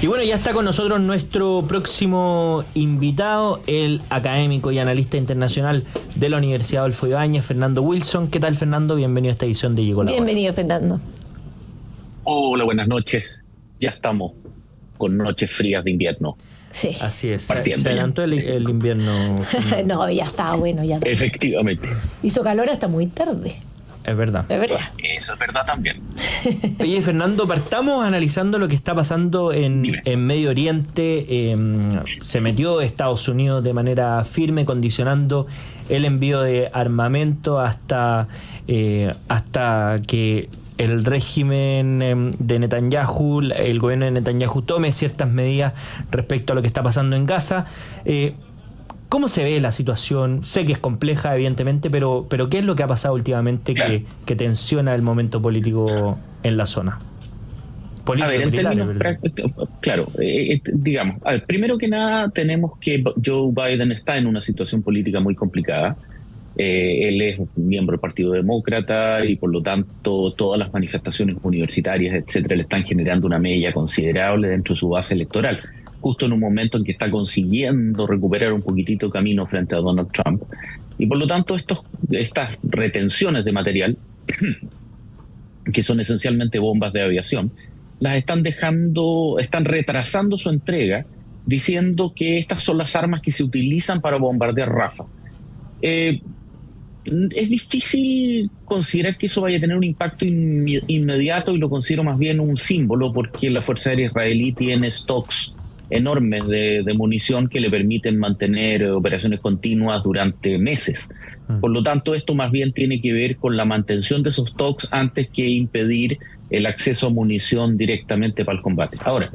Y bueno, ya está con nosotros nuestro próximo invitado, el académico y analista internacional de la Universidad Adolfo Ibáñez, Fernando Wilson. ¿Qué tal, Fernando? Bienvenido a esta edición de Llegó la Hora. Bienvenido, Fernando. Hola, buenas noches. Ya estamos con noches frías de invierno. Sí. Así es, Partiendo se adelantó el invierno. No, ya está bueno. Ya. Efectivamente. Hizo calor hasta muy tarde. Es verdad. Es verdad. Eso es verdad también. Oye, Fernando, partamos analizando lo que está pasando en Medio Oriente. Se metió Estados Unidos de manera firme, condicionando el envío de armamento hasta que el régimen de Netanyahu, el gobierno de Netanyahu, tome ciertas medidas respecto a lo que está pasando en Gaza. ¿Cómo se ve la situación? Sé que es compleja, evidentemente, pero ¿qué es lo que ha pasado últimamente que tensiona el momento político en la zona? A ver, en términos prácticos, claro, digamos, a ver, primero que nada tenemos que Joe Biden está en una situación política muy complicada. Él es miembro del Partido Demócrata y por lo tanto todas las manifestaciones universitarias, etcétera, le están generando una mella considerable dentro de su base electoral, justo en un momento en que está consiguiendo recuperar un poquitito camino frente a Donald Trump. Y por lo tanto estas retenciones de material, que son esencialmente bombas de aviación, las están retrasando su entrega, diciendo que estas son las armas que se utilizan para bombardear Rafah. Es difícil considerar que eso vaya a tener un impacto inmediato, y lo considero más bien un símbolo, porque la Fuerza Aérea Israelí tiene stocks enormes de munición que le permiten mantener operaciones continuas durante meses. Por lo tanto, esto más bien tiene que ver con la mantención de esos stocks antes que impedir el acceso a munición directamente para el combate. Ahora,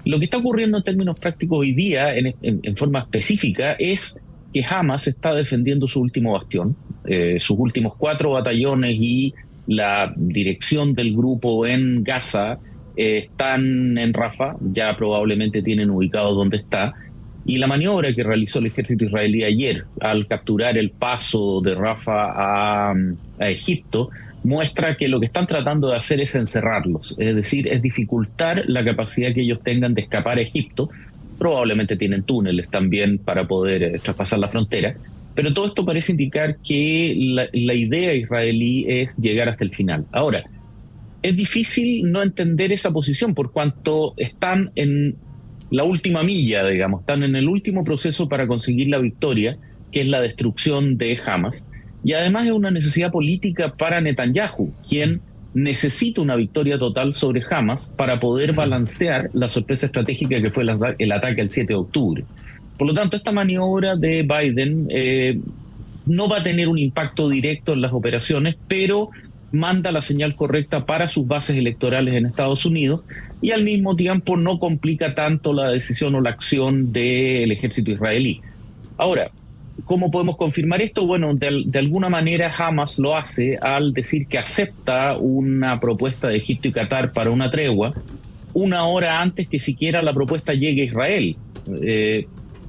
lo que está ocurriendo en términos prácticos hoy día, en forma específica, es que Hamas está defendiendo su último bastión, sus últimos 4 batallones y la dirección del grupo en Gaza están en Rafah, ya probablemente tienen ubicado dónde está, y la maniobra que realizó el ejército israelí ayer al capturar el paso de Rafah a Egipto muestra que lo que están tratando de hacer es encerrarlos, es decir, es dificultar la capacidad que ellos tengan de escapar a Egipto. Probablemente tienen túneles también para poder traspasar la frontera, pero todo esto parece indicar que la idea israelí es llegar hasta el final. Ahora, es difícil no entender esa posición por cuanto están en la última milla, digamos, están en el último proceso para conseguir la victoria, que es la destrucción de Hamas, y además es una necesidad política para Netanyahu, quien necesita una victoria total sobre Hamas para poder balancear la sorpresa estratégica que fue el ataque el 7 de octubre. Por lo tanto, esta maniobra de Biden no va a tener un impacto directo en las operaciones, pero manda la señal correcta para sus bases electorales en Estados Unidos y al mismo tiempo no complica tanto la decisión o la acción del ejército israelí. Ahora, ¿cómo podemos confirmar esto? Bueno, de alguna manera Hamas lo hace al decir que acepta una propuesta de Egipto y Qatar para una tregua una hora antes que siquiera la propuesta llegue a Israel.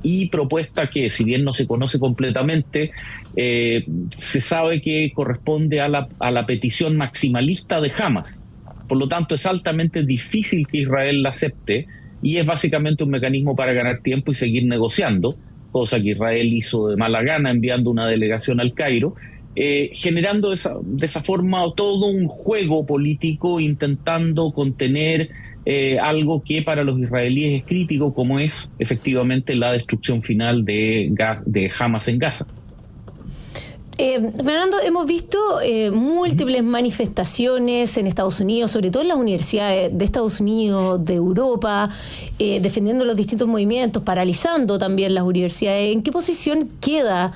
Y propuesta que, si bien no se conoce completamente, se sabe que corresponde a la petición maximalista de Hamas. Por lo tanto, es altamente difícil que Israel la acepte y es básicamente un mecanismo para ganar tiempo y seguir negociando, cosa que Israel hizo de mala gana enviando una delegación al Cairo, generando de esa forma todo un juego político intentando contener algo que para los israelíes es crítico, como es efectivamente la destrucción final de Hamas en Gaza. Fernando, hemos visto múltiples manifestaciones en Estados Unidos, sobre todo en las universidades de Estados Unidos, de Europa, defendiendo los distintos movimientos, paralizando también las universidades. ¿En qué posición queda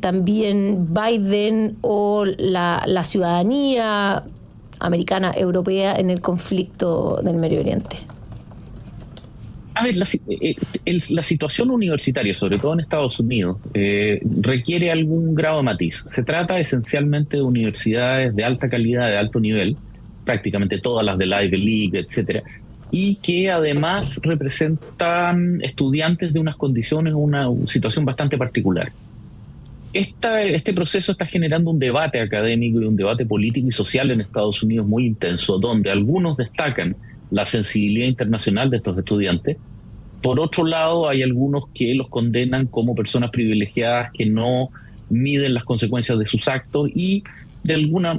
también Biden o la ciudadanía americana, europea, en el conflicto del Medio Oriente? A ver, la situación universitaria, sobre todo en Estados Unidos, requiere algún grado de matiz. Se trata esencialmente de universidades de alta calidad, de alto nivel, prácticamente todas las de la Ivy League, etcétera, y que además representan estudiantes de unas condiciones, una situación bastante particular. Este proceso está generando un debate académico y un debate político y social en Estados Unidos muy intenso, donde algunos destacan la sensibilidad internacional de estos estudiantes. Por otro lado, hay algunos que los condenan como personas privilegiadas que no miden las consecuencias de sus actos y de alguna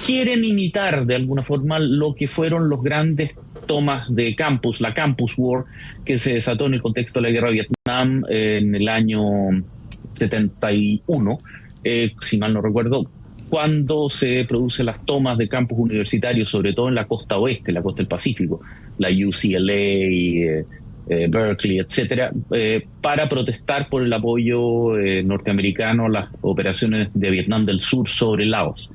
quieren imitar de alguna forma lo que fueron los grandes tomas de campus, la Campus War, que se desató en el contexto de la guerra de Vietnam en el año 71, si mal no recuerdo, cuando se producen las tomas de campus universitarios, sobre todo en la costa oeste, la costa del Pacífico, la UCLA, Berkeley, etcétera, para protestar por el apoyo norteamericano a las operaciones de Vietnam del Sur sobre Laos.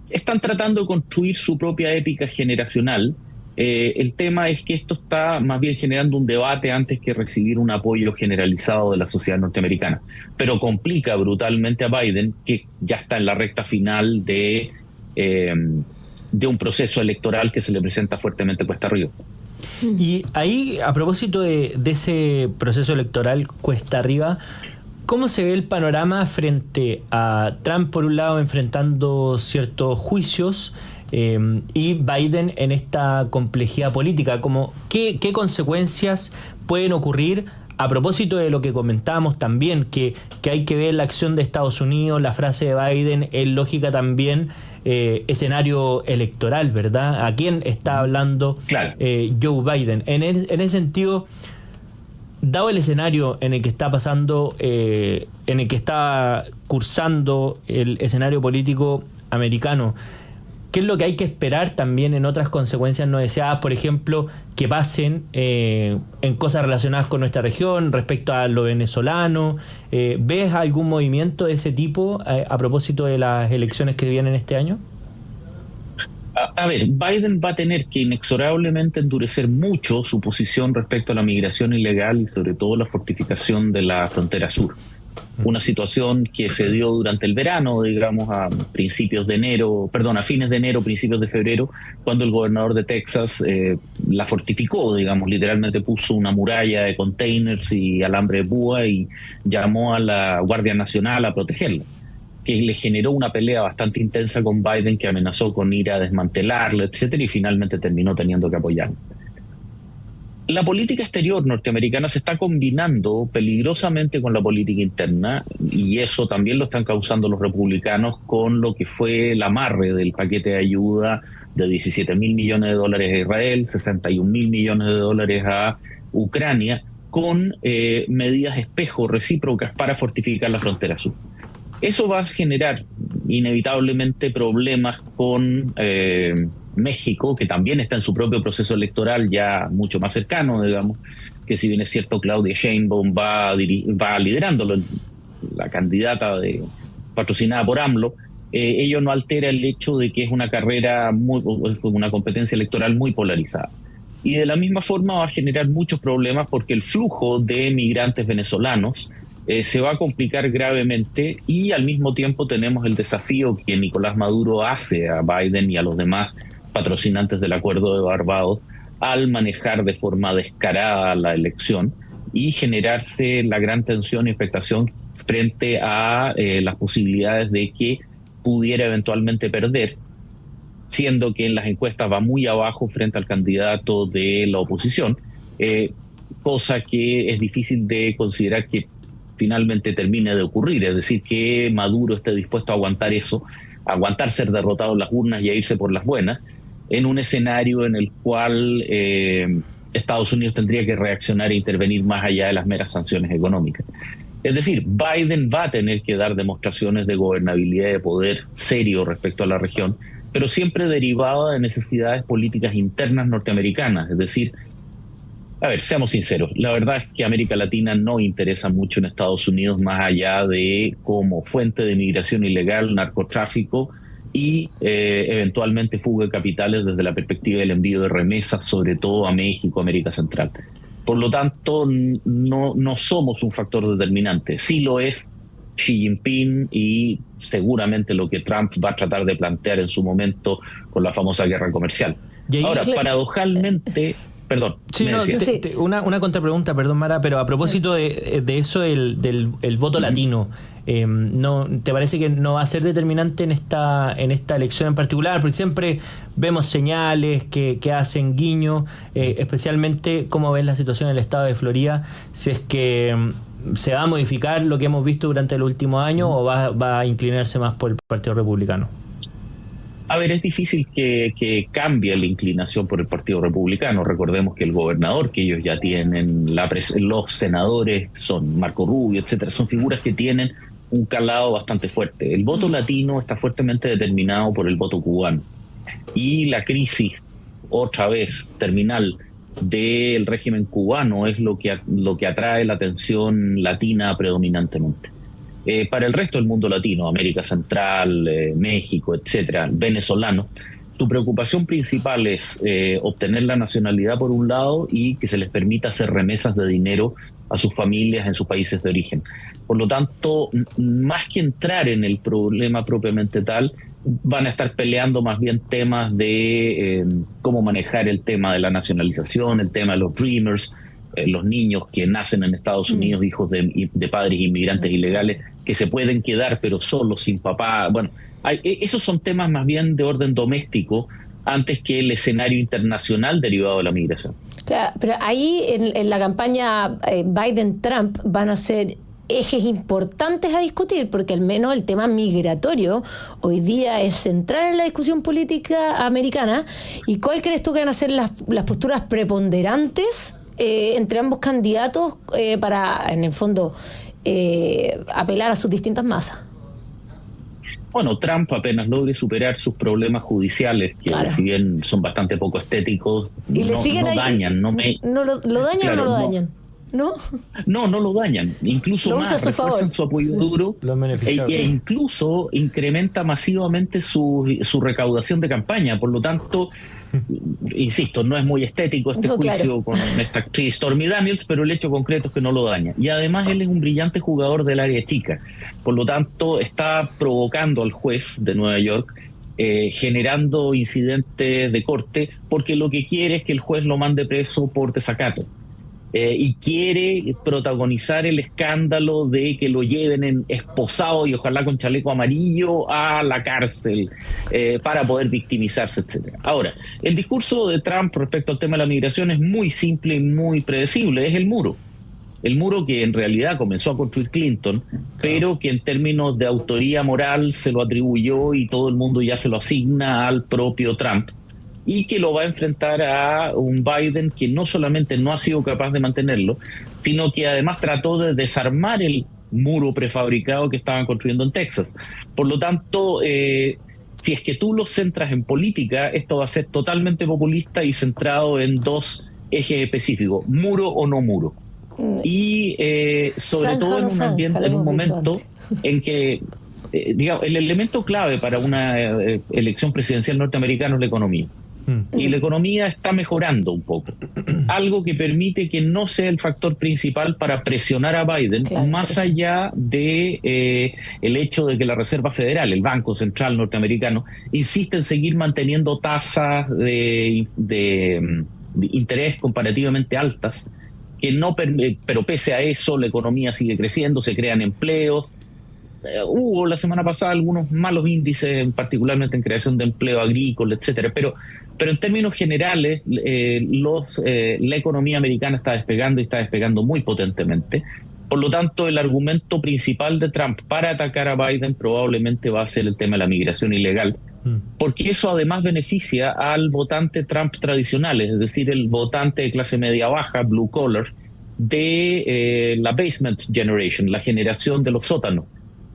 Están tratando de construir su propia épica generacional. El tema es que esto está más bien generando un debate antes que recibir un apoyo generalizado de la sociedad norteamericana, pero complica brutalmente a Biden, que ya está en la recta final de un proceso electoral que se le presenta fuertemente cuesta arriba. Y ahí, a propósito de ese proceso electoral cuesta arriba, ¿cómo se ve el panorama frente a Trump, por un lado, enfrentando ciertos juicios y Biden en esta complejidad política? ¿Qué consecuencias pueden ocurrir? A propósito de lo que comentábamos también, que hay que ver la acción de Estados Unidos, la frase de Biden es lógica también, escenario electoral, ¿verdad? ¿A quién está hablando Joe Biden? En ese sentido, dado el escenario en el que está pasando, en el que está cursando el escenario político americano, ¿qué es lo que hay que esperar también en otras consecuencias no deseadas, por ejemplo, que pasen en cosas relacionadas con nuestra región, respecto a lo venezolano? ¿Ves algún movimiento de ese tipo a propósito de las elecciones que vienen este año? A ver, Biden va a tener que inexorablemente endurecer mucho su posición respecto a la migración ilegal y sobre todo la fortificación de la frontera sur. Una situación que se dio durante el verano, digamos, a fines de enero, principios de febrero, cuando el gobernador de Texas la fortificó, digamos, literalmente puso una muralla de containers y alambre de púa y llamó a la Guardia Nacional a protegerla, que le generó una pelea bastante intensa con Biden, que amenazó con ir a desmantelarla, etcétera, y finalmente terminó teniendo que apoyarlo. La política exterior norteamericana se está combinando peligrosamente con la política interna, y eso también lo están causando los republicanos con lo que fue el amarre del paquete de ayuda de $17,000 millones a Israel, $61,000 millones a Ucrania, con medidas espejo recíprocas para fortificar la frontera sur. Eso va a generar inevitablemente problemas con México, que también está en su propio proceso electoral ya mucho más cercano, digamos, que si bien es cierto Claudia Sheinbaum va liderándolo, la candidata patrocinada por AMLO, ello no altera el hecho de que es una carrera, una competencia electoral muy polarizada. Y de la misma forma va a generar muchos problemas porque el flujo de migrantes venezolanos se va a complicar gravemente, y al mismo tiempo tenemos el desafío que Nicolás Maduro hace a Biden y a los demás patrocinantes del Acuerdo de Barbados al manejar de forma descarada la elección y generarse la gran tensión y expectación frente a las posibilidades de que pudiera eventualmente perder, siendo que en las encuestas va muy abajo frente al candidato de la oposición, cosa que es difícil de considerar que finalmente termine de ocurrir, es decir, que Maduro esté dispuesto a aguantar eso, a aguantar ser derrotado en las urnas y a irse por las buenas, en un escenario en el cual Estados Unidos tendría que reaccionar e intervenir más allá de las meras sanciones económicas. Es decir, Biden va a tener que dar demostraciones de gobernabilidad y de poder serio respecto a la región, pero siempre derivada de necesidades políticas internas norteamericanas. Es decir, a ver, seamos sinceros, la verdad es que América Latina no interesa mucho en Estados Unidos más allá de como fuente de migración ilegal, narcotráfico y eventualmente fuga de capitales desde la perspectiva del envío de remesas, sobre todo a México, América Central. Por lo tanto, no somos un factor determinante. Sí lo es Xi Jinping y seguramente lo que Trump va a tratar de plantear en su momento con la famosa guerra comercial. Ahora, paradojalmente, Perdón. Sí, no, una contrapregunta, perdón, Mara, pero a propósito de eso del voto latino, ¿no te parece que no va a ser determinante en esta elección en particular? Porque siempre vemos señales que hacen guiño, especialmente cómo ves la situación en el estado de Florida, si es que se va a modificar lo que hemos visto durante el último año o va a inclinarse más por el Partido Republicano. A ver, es difícil que cambie la inclinación por el Partido Republicano. Recordemos que el gobernador que ellos ya tienen, los senadores son Marco Rubio, etcétera, son figuras que tienen un calado bastante fuerte. El voto latino está fuertemente determinado por el voto cubano. Y la crisis, otra vez, terminal del régimen cubano es lo que atrae la atención latina predominantemente. Para el resto del mundo latino, América Central, México, etcétera, venezolanos, su preocupación principal es obtener la nacionalidad por un lado y que se les permita hacer remesas de dinero a sus familias en sus países de origen. Por lo tanto, más que entrar en el problema propiamente tal, van a estar peleando más bien temas de cómo manejar el tema de la nacionalización, el tema de los Dreamers, los niños que nacen en Estados Unidos, hijos de padres inmigrantes ilegales, que se pueden quedar pero solos, sin papá. Bueno, esos son temas más bien de orden doméstico antes que el escenario internacional derivado de la migración. Claro, pero ahí en la campaña Biden-Trump van a ser ejes importantes a discutir, porque al menos el tema migratorio hoy día es central en la discusión política americana. ¿Y cuál crees tú que van a ser las posturas preponderantes entre ambos candidatos para, en el fondo, apelar a sus distintas masas? Bueno, Trump apenas logre superar sus problemas judiciales, que claro, si bien son bastante poco estéticos, ¿y le siguen ahí? Dañan. ¿Lo dañan claro, o no lo dañan? ¿No? No lo dañan. Incluso lo más refuerzan su apoyo duro e incluso incrementa masivamente su recaudación de campaña. Por lo tanto, insisto, no es muy estético este juicio con esta actriz Stormy Daniels, pero el hecho concreto es que no lo daña. Y además él es un brillante jugador del área chica. Por lo tanto, está provocando al juez de Nueva York, generando incidentes de corte, porque lo que quiere es que el juez lo mande preso por desacato. Y quiere protagonizar el escándalo de que lo lleven esposado y ojalá con chaleco amarillo a la cárcel para poder victimizarse, etcétera. Ahora, el discurso de Trump respecto al tema de la migración es muy simple y muy predecible, es el muro. El muro que en realidad comenzó a construir Clinton, pero que en términos de autoría moral se lo atribuyó y todo el mundo ya se lo asigna al propio Trump, y que lo va a enfrentar a un Biden que no solamente no ha sido capaz de mantenerlo, sino que además trató de desarmar el muro prefabricado que estaban construyendo en Texas. Por lo tanto, si es que tú lo centras en política, esto va a ser totalmente populista y centrado en dos ejes específicos, muro o no muro. Y sobre todo en un ambiente, en un momento en que, digamos, el elemento clave para una elección presidencial norteamericana es la economía. Y la economía está mejorando un poco, algo que permite que no sea el factor principal para presionar a Biden, claro, más allá de el hecho de que la Reserva Federal, el Banco Central norteamericano, insiste en seguir manteniendo tasas de interés comparativamente altas, que no pero pese a eso la economía sigue creciendo, se crean empleos. Hubo la semana pasada algunos malos índices, particularmente en creación de empleo agrícola, etcétera, pero en términos generales la economía americana está despegando y está despegando muy potentemente. Por lo tanto, el argumento principal de Trump para atacar a Biden probablemente va a ser el tema de la migración ilegal, porque eso además beneficia al votante Trump tradicional, es decir, el votante de clase media baja, blue collar, de la basement generation, la generación de los sótanos.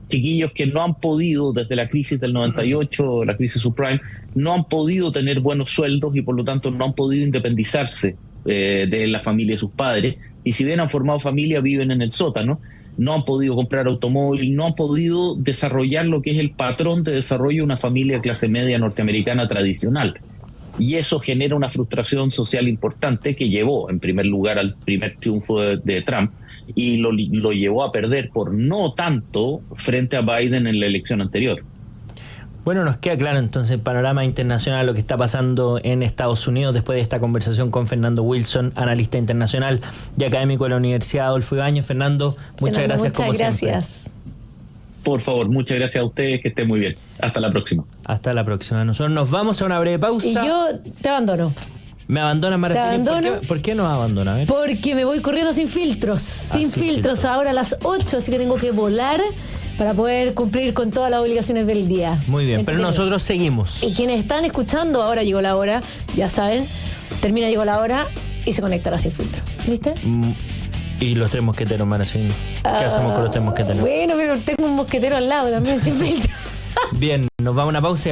Chiquillos que no han podido, desde la crisis del 98, la crisis subprime, no han podido tener buenos sueldos y por lo tanto no han podido independizarse de la familia de sus padres. Y si bien han formado familia, viven en el sótano, no han podido comprar automóvil, no han podido desarrollar lo que es el patrón de desarrollo de una familia de clase media norteamericana tradicional. Y eso genera una frustración social importante que llevó, en primer lugar, al primer triunfo de Trump, y lo llevó a perder por no tanto frente a Biden en la elección anterior. Bueno, nos queda claro entonces el panorama internacional, lo que está pasando en Estados Unidos después de esta conversación con Fernando Wilson, analista internacional y académico de la Universidad Adolfo Ibáñez. Fernando, muchas gracias como siempre. Por favor, muchas gracias a ustedes, que estén muy bien. Hasta la próxima. Hasta la próxima. Nosotros nos vamos a una breve pausa. Y yo te abandono. ¿Me abandonas, Maraceli? ¿Por qué nos abandona? A ver. Porque me voy corriendo sin filtros. Sin filtros, ahora a las 8, así que tengo que volar para poder cumplir con todas las obligaciones del día. Muy bien, pero nosotros seguimos. Y quienes están escuchando, ahora llegó la hora, ya saben, llegó la hora y se conectará sin filtro. ¿Viste? Y los tres mosqueteros, Maraceli. ¿Qué hacemos con los tres mosqueteros? Bueno, pero tengo un mosquetero al lado también sin filtro. Bien, nos vamos a una pausa.